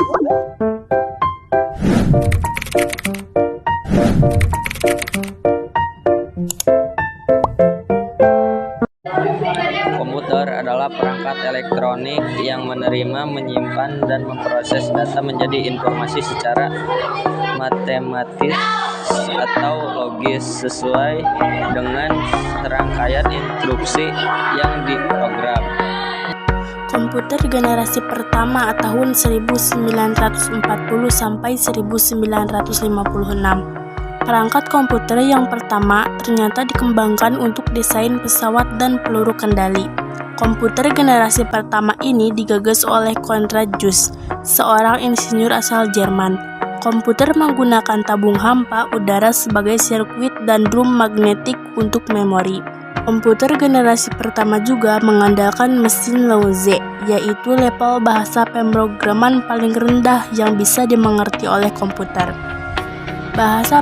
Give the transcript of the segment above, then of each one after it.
Komputer adalah perangkat elektronik yang menerima, menyimpan, dan memproses data menjadi informasi secara matematis atau logis sesuai dengan serangkaian instruksi yang diprogram. Komputer generasi pertama tahun 1940 sampai 1956. Perangkat komputer yang pertama ternyata dikembangkan untuk desain pesawat dan peluru kendali. Komputer generasi pertama ini digagas oleh Konrad Zuse, seorang insinyur asal Jerman. Komputer menggunakan tabung hampa udara sebagai sirkuit dan drum magnetik untuk memori. Komputer generasi pertama juga mengandalkan mesin Loiseau, yaitu level bahasa pemrograman paling rendah yang bisa dimengerti oleh komputer. Bahasa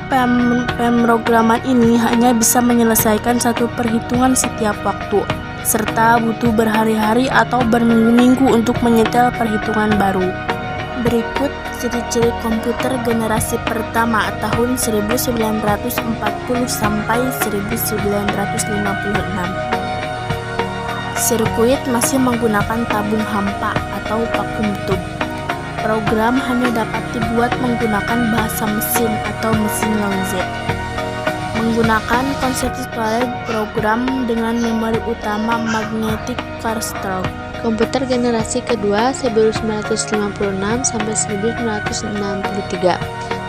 pemrograman ini hanya bisa menyelesaikan satu perhitungan setiap waktu, serta butuh berhari-hari atau berminggu-minggu untuk menyetel perhitungan baru. Berikut ciri-ciri komputer generasi pertama tahun 1940 sampai 1956. Sirkuit masih menggunakan tabung hampa atau vacuum tube. Program hanya dapat dibuat menggunakan bahasa mesin atau mesin Loiseau. Menggunakan konseptual program dengan memori utama magnetic crystal. Komputer generasi kedua 1956 sampai 1963.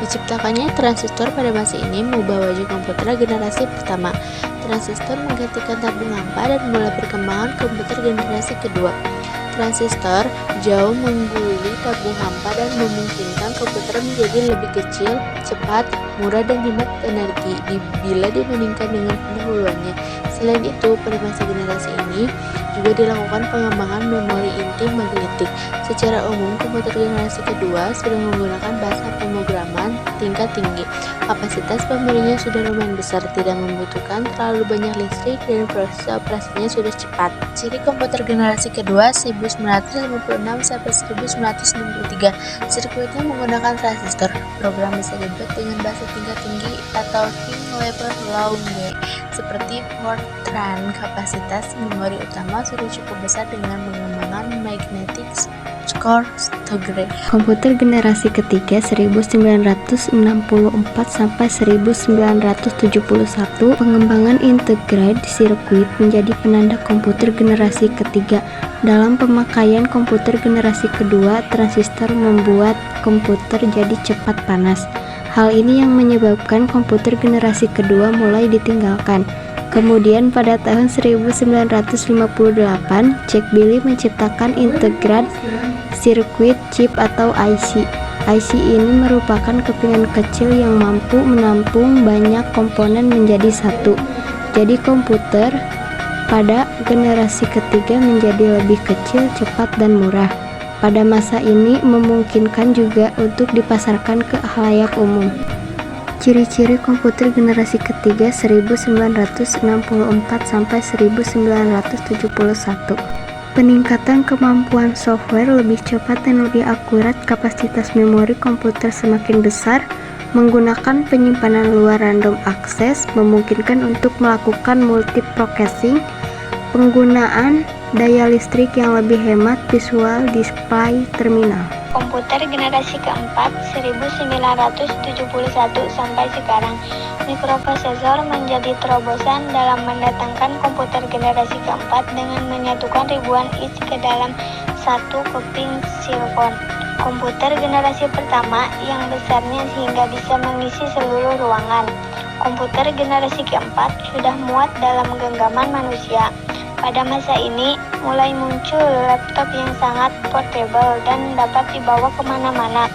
Diciptakannya transistor pada masa ini mengubah wajah komputer generasi pertama. Transistor menggantikan tabung hampa dan mulai perkembangan komputer generasi kedua. Transistor jauh mengungguli tabung hampa dan memungkinkan komputer menjadi lebih kecil, cepat, murah, dan hemat energi bila dibandingkan dengan pendahuluannya. Selain itu, pada masa generasi ini juga dilakukan pengembangan memori inti magnetik. Secara umum, komputer generasi kedua sudah menggunakan bahasa pemrograman tingkat tinggi. Kapasitas memorinya sudah lumayan besar, tidak membutuhkan terlalu banyak listrik, dan proses operasinya sudah cepat. Ciri komputer generasi kedua 1956 sampai 1963. Sirkuitnya menggunakan transistor. Program bisa dibuat dengan bahasa tingkat tinggi atau thin level Loiseau seperti Fortran. Kapasitas memori utama sudah cukup besar dengan pengembangan magnetic crystal. Komputer generasi ketiga 1964 sampai 1971. Pengembangan integrated circuit menjadi penanda komputer generasi ketiga. Dalam pemakaian komputer generasi kedua, transistor membuat komputer jadi cepat panas. Hal ini yang menyebabkan komputer generasi kedua mulai ditinggalkan. Kemudian pada tahun 1958, Jack Billy menciptakan integrated circuit chip atau IC. IC ini merupakan kepingan kecil yang mampu menampung banyak komponen menjadi satu. Jadi komputer pada generasi ketiga menjadi lebih kecil, cepat, dan murah. Pada masa ini memungkinkan juga untuk dipasarkan ke khalayak umum. Ciri-ciri komputer generasi ketiga 1964 sampai 1971. Peningkatan kemampuan software lebih cepat dan lebih akurat. Kapasitas memori komputer semakin besar. Menggunakan penyimpanan luar random access, memungkinkan untuk melakukan multiprocessing. Penggunaan daya listrik yang lebih hemat. Visual display terminal. Komputer generasi keempat 1971 sampai sekarang. Mikroprosesor menjadi terobosan dalam mendatangkan komputer generasi keempat dengan menyatukan ribuan bits ke dalam satu keping silikon. Komputer generasi pertama yang besarnya sehingga bisa mengisi seluruh ruangan. Komputer generasi keempat sudah muat dalam genggaman manusia. Pada masa ini, mulai muncul laptop yang sangat portable dan dapat dibawa kemana-mana.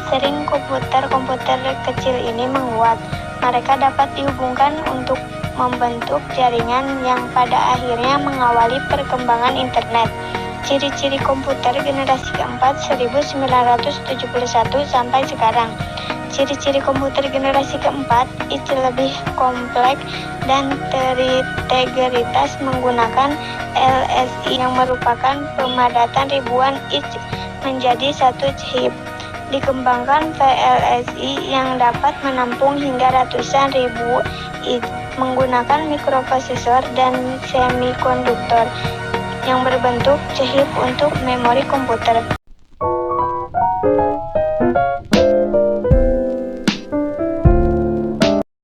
Sering komputer-komputer kecil ini menguat. Mereka dapat dihubungkan untuk membentuk jaringan yang pada akhirnya mengawali perkembangan internet. Ciri-ciri komputer generasi keempat 1971 sampai sekarang. Ciri-ciri komputer generasi keempat itu lebih kompleks dan terintegritas menggunakan LSI yang merupakan pemadatan ribuan bits menjadi satu chip. Dikembangkan VLSI yang dapat menampung hingga ratusan ribu menggunakan mikroprosesor dan semikonduktor yang berbentuk chip untuk memori komputer.